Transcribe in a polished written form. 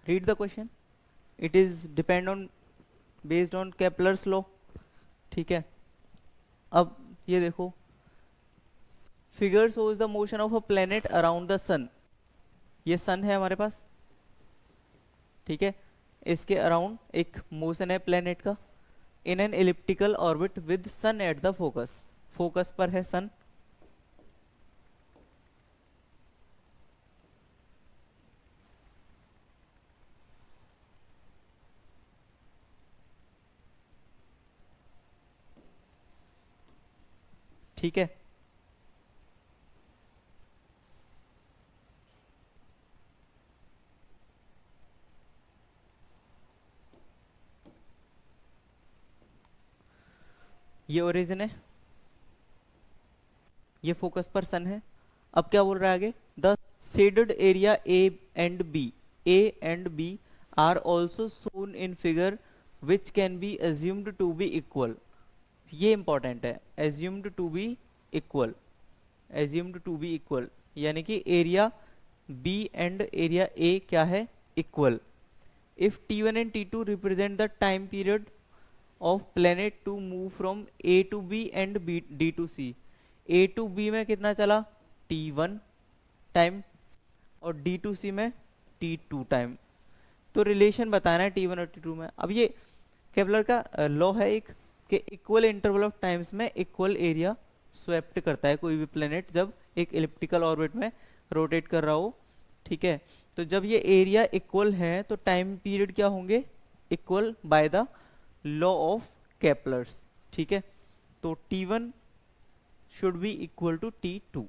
Read the question. It is depend on based on Kepler's law. ठीक है, अब ये देखो, figure shows the motion of a planet around the sun. ये sun है हमारे पास, ठीक है, इसके अराउंड एक मोशन है प्लेनेट का in an elliptical orbit with sun at the focus. Focus पर है सन. ठीक है, ये ओरिजिन है, ये फोकस पर सन है. अब क्या बोल रहा है आगे, the shaded area A and B are also shown in figure which can be assumed to be equal. ये इंपॉर्टेंट है, assumed to be equal. Assumed to be equal यानी कि area B and area A क्या है, equal. If T1 and T2 represent the time period of planet to move from A to B and D to C. A to B में कितना चला, T1 time, और D to सी में T2 time. तो relation बताना है T1 और T2 में. अब ये केपलर का लॉ है एक, कि इक्वल इंटरवल ऑफ टाइम्स में इक्वल एरिया स्वेप्ट करता है कोई भी प्लेनेट जब एक इलिप्टिकल ऑर्बिट में रोटेट कर रहा हो. ठीक है, तो जब ये एरिया इक्वल है तो टाइम पीरियड क्या होंगे, equal by the law of Kepler's. ठीक है, तो T1 should be equal to T2.